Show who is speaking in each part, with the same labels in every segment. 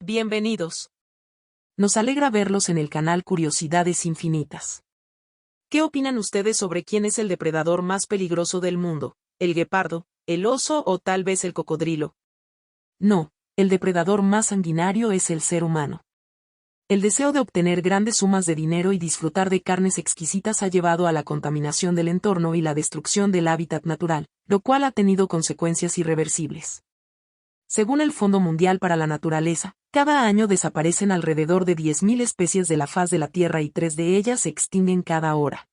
Speaker 1: Bienvenidos. Nos alegra verlos en el canal Curiosidades Infinitas. ¿Qué opinan ustedes sobre quién es el depredador más peligroso del mundo? ¿El guepardo, el oso o tal vez el cocodrilo? No, el depredador más sanguinario es el ser humano. El deseo de obtener grandes sumas de dinero y disfrutar de carnes exquisitas ha llevado a la contaminación del entorno y la destrucción del hábitat natural, lo cual ha tenido consecuencias irreversibles. Según el Fondo Mundial para la Naturaleza, cada año desaparecen alrededor de 10.000 especies de la faz de la Tierra y 3 de ellas se extinguen cada hora.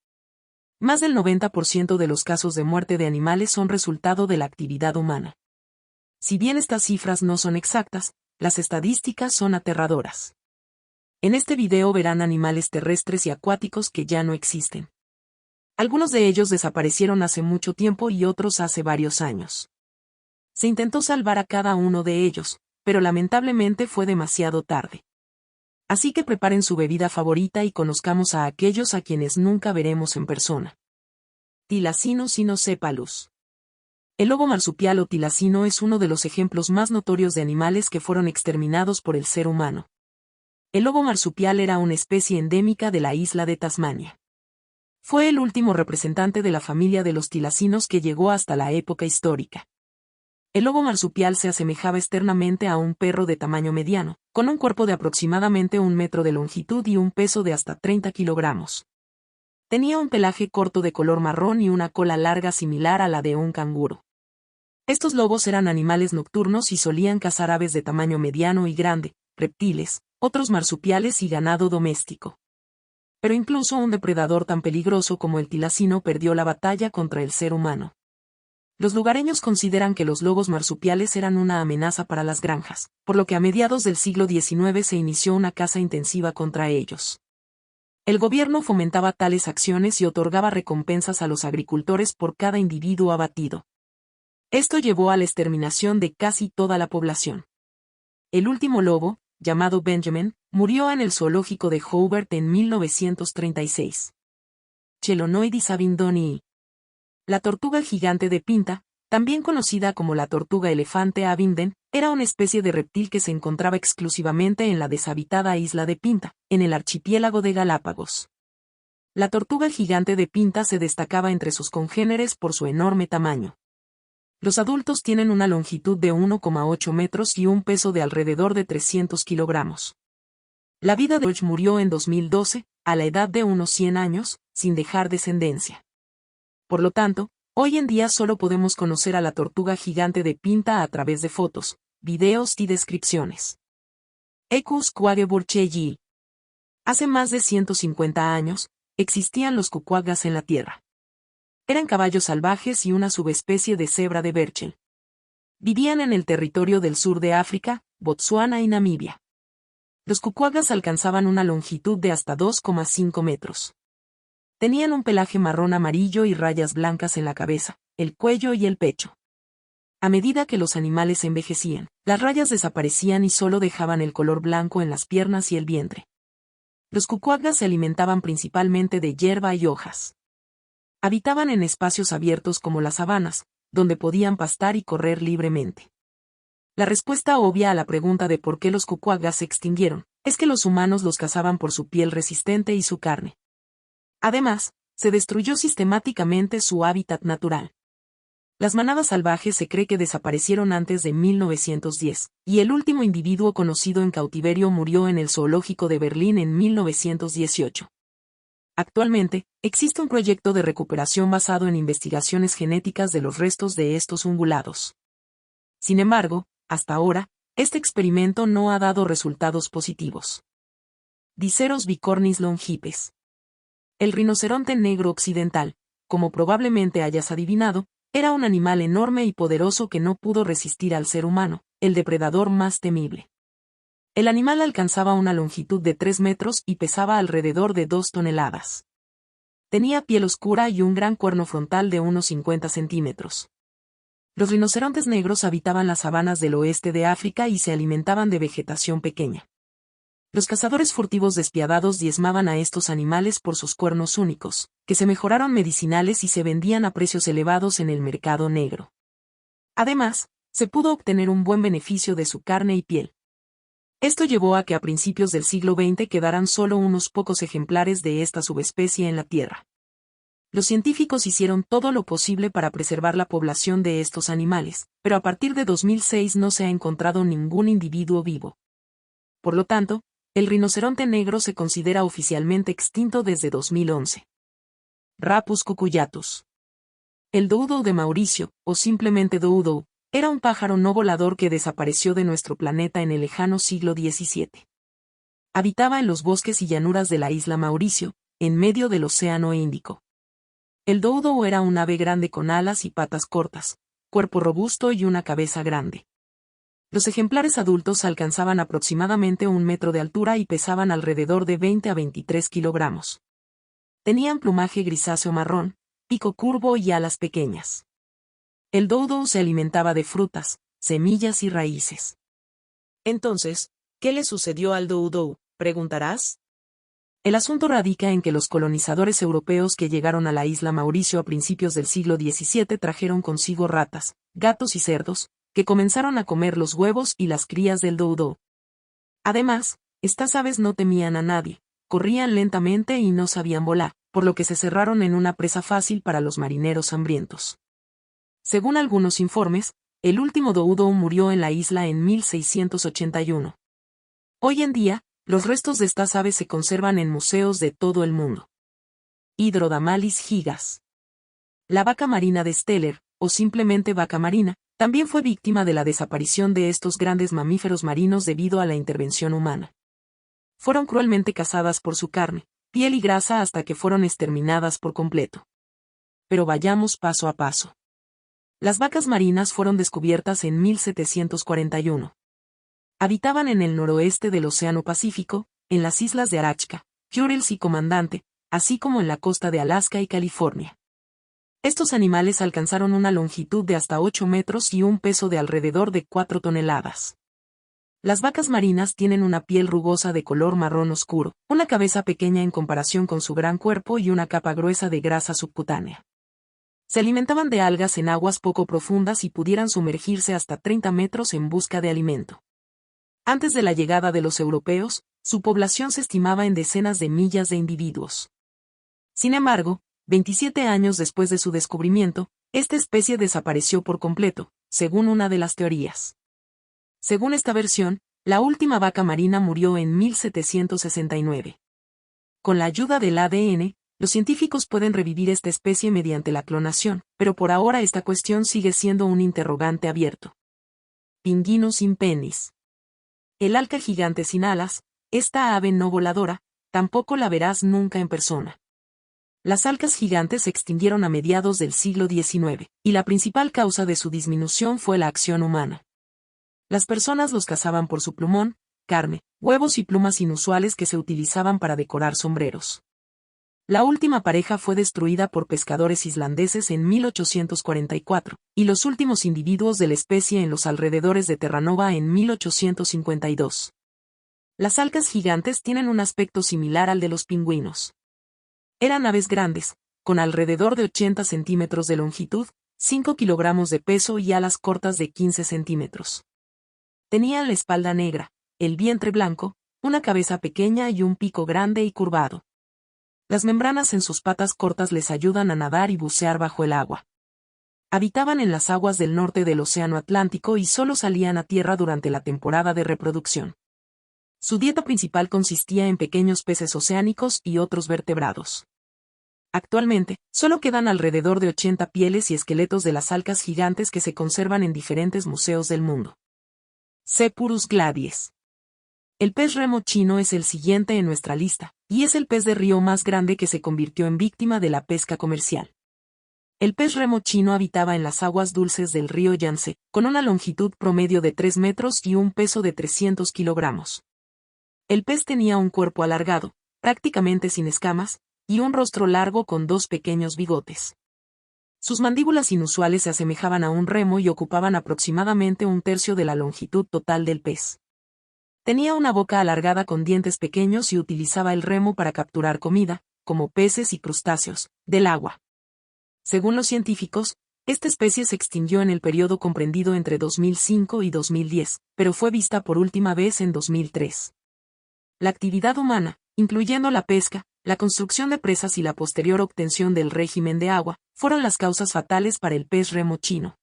Speaker 1: Más del 90% de los casos de muerte de animales son resultado de la actividad humana. Si bien estas cifras no son exactas, las estadísticas son aterradoras. En este video verán animales terrestres y acuáticos que ya no existen. Algunos de ellos desaparecieron hace mucho tiempo y otros hace varios años. Se intentó salvar a cada uno de ellos, pero lamentablemente fue demasiado tarde. Así que preparen su bebida favorita y conozcamos a aquellos a quienes nunca veremos en persona. Thylacine cynocephalus. El lobo marsupial o tilacino es uno de los ejemplos más notorios de animales que fueron exterminados por el ser humano. El lobo marsupial era una especie endémica de la isla de Tasmania. Fue el último representante de la familia de los tilacinos que llegó hasta la época histórica. El lobo marsupial se asemejaba externamente a un perro de tamaño mediano, con un cuerpo de aproximadamente 1 metro de longitud y un peso de hasta 30 kilogramos. Tenía un pelaje corto de color marrón y una cola larga similar a la de un canguro. Estos lobos eran animales nocturnos y solían cazar aves de tamaño mediano y grande, reptiles, otros marsupiales y ganado doméstico. Pero incluso un depredador tan peligroso como el tilacino perdió la batalla contra el ser humano. Los lugareños consideran que los lobos marsupiales eran una amenaza para las granjas, por lo que a mediados del siglo XIX se inició una caza intensiva contra ellos. El gobierno fomentaba tales acciones y otorgaba recompensas a los agricultores por cada individuo abatido. Esto llevó a la exterminación de casi toda la población. El último lobo, llamado Benjamin, murió en el zoológico de Hobart en 1936. Chelonoidis abindonii. La tortuga gigante de Pinta, también conocida como la tortuga elefante abinden, era una especie de reptil que se encontraba exclusivamente en la deshabitada isla de Pinta, en el archipiélago de Galápagos. La tortuga gigante de Pinta se destacaba entre sus congéneres por su enorme tamaño. Los adultos tienen una longitud de 1,8 metros y un peso de alrededor de 300 kilogramos. La vida de George murió en 2012, a la edad de unos 100 años, sin dejar descendencia. Por lo tanto, hoy en día solo podemos conocer a la tortuga gigante de Pinta a través de fotos, videos y descripciones. Equus quaggeburchei. Hace más de 150 años, existían los cucuagas en la Tierra. Eran caballos salvajes y una subespecie de cebra de Burchell. Vivían en el territorio del sur de África, Botsuana y Namibia. Los cucuagas alcanzaban una longitud de hasta 2,5 metros. Tenían un pelaje marrón amarillo y rayas blancas en la cabeza, el cuello y el pecho. A medida que los animales envejecían, las rayas desaparecían y solo dejaban el color blanco en las piernas y el vientre. Los cucuagas se alimentaban principalmente de hierba y hojas. Habitaban en espacios abiertos como las sabanas, donde podían pastar y correr libremente. La respuesta obvia a la pregunta de por qué los cucuagas se extinguieron, es que los humanos los cazaban por su piel resistente y su carne. Además, se destruyó sistemáticamente su hábitat natural. Las manadas salvajes se cree que desaparecieron antes de 1910, y el último individuo conocido en cautiverio murió en el zoológico de Berlín en 1918. Actualmente, existe un proyecto de recuperación basado en investigaciones genéticas de los restos de estos ungulados. Sin embargo, hasta ahora, este experimento no ha dado resultados positivos. Diceros bicornis longipes. El rinoceronte negro occidental, como probablemente hayas adivinado, era un animal enorme y poderoso que no pudo resistir al ser humano, el depredador más temible. El animal alcanzaba una longitud de 3 metros y pesaba alrededor de 2 toneladas. Tenía piel oscura y un gran cuerno frontal de unos 50 centímetros. Los rinocerontes negros habitaban las sabanas del oeste de África y se alimentaban de vegetación pequeña. Los cazadores furtivos despiadados diezmaban a estos animales por sus cuernos únicos, que se mejoraron medicinales y se vendían a precios elevados en el mercado negro. Además, se pudo obtener un buen beneficio de su carne y piel. Esto llevó a que a principios del siglo XX quedaran solo unos pocos ejemplares de esta subespecie en la Tierra. Los científicos hicieron todo lo posible para preservar la población de estos animales, pero a partir de 2006 no se ha encontrado ningún individuo vivo. Por lo tanto, el rinoceronte negro se considera oficialmente extinto desde 2011. Rapus cucullatus. El dodo de Mauricio, o simplemente dodo, era un pájaro no volador que desapareció de nuestro planeta en el lejano siglo XVII. Habitaba en los bosques y llanuras de la isla Mauricio, en medio del Océano Índico. El dodo era un ave grande con alas y patas cortas, cuerpo robusto y una cabeza grande. Los ejemplares adultos alcanzaban aproximadamente 1 metro de altura y pesaban alrededor de 20 a 23 kilogramos. Tenían plumaje grisáceo marrón, pico curvo y alas pequeñas. El dodo se alimentaba de frutas, semillas y raíces. Entonces, ¿qué le sucedió al dodo?, preguntarás. El asunto radica en que los colonizadores europeos que llegaron a la isla Mauricio a principios del siglo XVII trajeron consigo ratas, gatos y cerdos, que comenzaron a comer los huevos y las crías del dodo. Además, estas aves no temían a nadie, corrían lentamente y no sabían volar, por lo que se cerraron en una presa fácil para los marineros hambrientos. Según algunos informes, el último dodo murió en la isla en 1681. Hoy en día, los restos de estas aves se conservan en museos de todo el mundo. Hydrodamalis gigas. La vaca marina de Steller, o simplemente vaca marina, también fue víctima de la desaparición de estos grandes mamíferos marinos debido a la intervención humana. Fueron cruelmente cazadas por su carne, piel y grasa hasta que fueron exterminadas por completo. Pero vayamos paso a paso. Las vacas marinas fueron descubiertas en 1741. Habitaban en el noroeste del Océano Pacífico, en las islas de Arachka, Kurils y Comandante, así como en la costa de Alaska y California. Estos animales alcanzaron una longitud de hasta 8 metros y un peso de alrededor de 4 toneladas. Las vacas marinas tienen una piel rugosa de color marrón oscuro, una cabeza pequeña en comparación con su gran cuerpo y una capa gruesa de grasa subcutánea. Se alimentaban de algas en aguas poco profundas y pudieran sumergirse hasta 30 metros en busca de alimento. Antes de la llegada de los europeos, su población se estimaba en decenas de millas de individuos. Sin embargo, 27 años después de su descubrimiento, esta especie desapareció por completo, según una de las teorías. Según esta versión, la última vaca marina murió en 1769. Con la ayuda del ADN, los científicos pueden revivir esta especie mediante la clonación, pero por ahora esta cuestión sigue siendo un interrogante abierto. Pinguinus impennis. El alca gigante sin alas, esta ave no voladora, tampoco la verás nunca en persona. Las alcas gigantes se extinguieron a mediados del siglo XIX, y la principal causa de su disminución fue la acción humana. Las personas los cazaban por su plumón, carne, huevos y plumas inusuales que se utilizaban para decorar sombreros. La última pareja fue destruida por pescadores islandeses en 1844, y los últimos individuos de la especie en los alrededores de Terranova en 1852. Las alcas gigantes tienen un aspecto similar al de los pingüinos. Eran aves grandes, con alrededor de 80 centímetros de longitud, 5 kilogramos de peso y alas cortas de 15 centímetros. Tenían la espalda negra, el vientre blanco, una cabeza pequeña y un pico grande y curvado. Las membranas en sus patas cortas les ayudan a nadar y bucear bajo el agua. Habitaban en las aguas del norte del Océano Atlántico y solo salían a tierra durante la temporada de reproducción. Su dieta principal consistía en pequeños peces oceánicos y otros vertebrados. Actualmente, solo quedan alrededor de 80 pieles y esqueletos de las alcas gigantes que se conservan en diferentes museos del mundo. Cepurus gladies. El pez remo chino es el siguiente en nuestra lista, y es el pez de río más grande que se convirtió en víctima de la pesca comercial. El pez remo chino habitaba en las aguas dulces del río Yangtze, con una longitud promedio de 3 metros y un peso de 300 kilogramos. El pez tenía un cuerpo alargado, prácticamente sin escamas, y un rostro largo con 2 pequeños bigotes. Sus mandíbulas inusuales se asemejaban a un remo y ocupaban aproximadamente 1/3 de la longitud total del pez. Tenía una boca alargada con dientes pequeños y utilizaba el remo para capturar comida, como peces y crustáceos, del agua. Según los científicos, Esta especie se extinguió en el periodo comprendido entre 2005 y 2010, pero fue vista por última vez en 2003. La actividad humana, incluyendo la pesca, la construcción de presas y la posterior obtención del régimen de agua, fueron las causas fatales para el pez remo chino.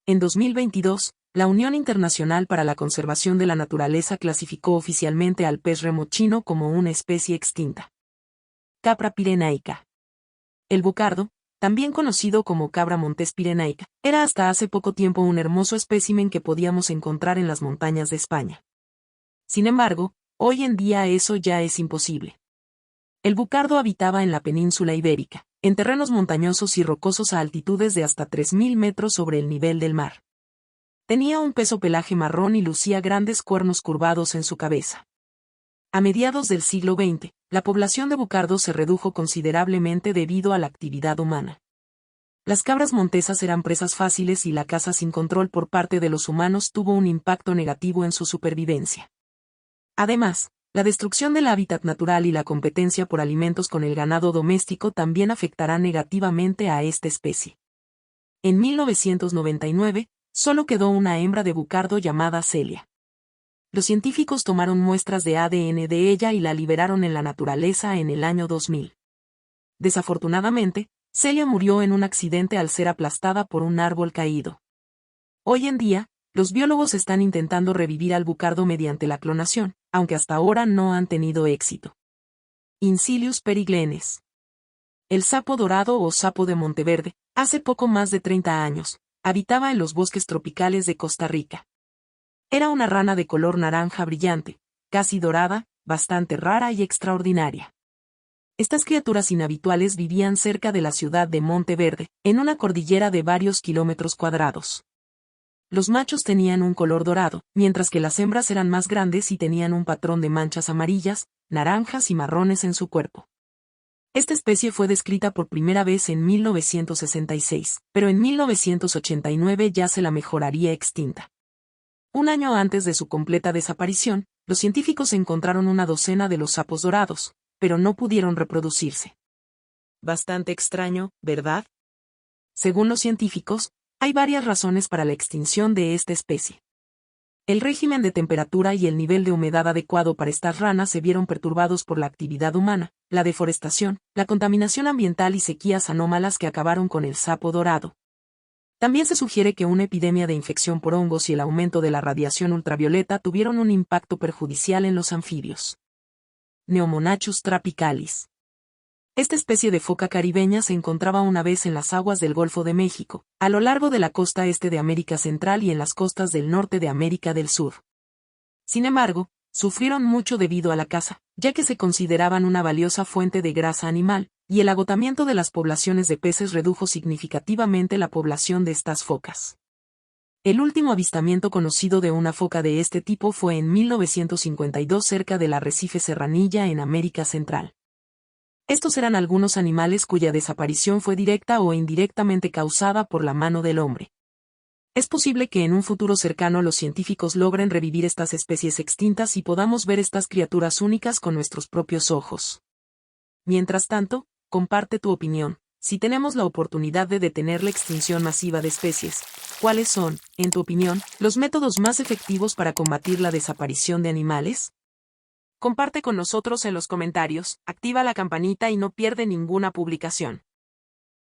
Speaker 1: En 2022, la Unión Internacional para la Conservación de la Naturaleza clasificó oficialmente al pez remo chino como una especie extinta. Capra pirenaica. El bucardo, también conocido como cabra montés pirenaica, era hasta hace poco tiempo un hermoso espécimen que podíamos encontrar en las montañas de España. Sin embargo, hoy en día eso ya es imposible. El bucardo habitaba en la península ibérica, en terrenos montañosos y rocosos a altitudes de hasta 3.000 metros sobre el nivel del mar. Tenía un peso pelaje marrón y lucía grandes cuernos curvados en su cabeza. A mediados del siglo XX, la población de bucardos se redujo considerablemente debido a la actividad humana. Las cabras montesas eran presas fáciles y la caza sin control por parte de los humanos tuvo un impacto negativo en su supervivencia. Además, la destrucción del hábitat natural y la competencia por alimentos con el ganado doméstico también afectará negativamente a esta especie. En 1999, solo quedó una hembra de bucardo llamada Celia. Los científicos tomaron muestras de ADN de ella y la liberaron en la naturaleza en el año 2000. Desafortunadamente, Celia murió en un accidente al ser aplastada por un árbol caído. Hoy en día, los biólogos están intentando revivir al bucardo mediante la clonación, aunque hasta ahora no han tenido éxito. Incilius periglenes. El sapo dorado o sapo de Monteverde, hace poco más de 30 años, habitaba en los bosques tropicales de Costa Rica. Era una rana de color naranja brillante, casi dorada, bastante rara y extraordinaria. Estas criaturas inhabituales vivían cerca de la ciudad de Monteverde, en una cordillera de varios kilómetros cuadrados. Los machos tenían un color dorado, mientras que las hembras eran más grandes y tenían un patrón de manchas amarillas, naranjas y marrones en su cuerpo. Esta especie fue descrita por primera vez en 1966, pero en 1989 ya se la mejoraría extinta. Un año antes de su completa desaparición, los científicos encontraron una docena de los sapos dorados, pero no pudieron reproducirse. Bastante extraño, ¿verdad? Según los científicos, hay varias razones para la extinción de esta especie. El régimen de temperatura y el nivel de humedad adecuado para estas ranas se vieron perturbados por la actividad humana, la deforestación, la contaminación ambiental y sequías anómalas que acabaron con el sapo dorado. También se sugiere que una epidemia de infección por hongos y el aumento de la radiación ultravioleta tuvieron un impacto perjudicial en los anfibios. Neomonachus trapicalis. Esta especie de foca caribeña se encontraba una vez en las aguas del Golfo de México, a lo largo de la costa este de América Central y en las costas del norte de América del Sur. Sin embargo, sufrieron mucho debido a la caza, ya que se consideraban una valiosa fuente de grasa animal, y el agotamiento de las poblaciones de peces redujo significativamente la población de estas focas. El último avistamiento conocido de una foca de este tipo fue en 1952 cerca del arrecife Serranilla en América Central. Estos eran algunos animales cuya desaparición fue directa o indirectamente causada por la mano del hombre. Es posible que en un futuro cercano los científicos logren revivir estas especies extintas y podamos ver estas criaturas únicas con nuestros propios ojos. Mientras tanto, comparte tu opinión. Si tenemos la oportunidad de detener la extinción masiva de especies, ¿cuáles son, en tu opinión, los métodos más efectivos para combatir la desaparición de animales? Comparte con nosotros en los comentarios, activa la campanita y no pierde ninguna publicación.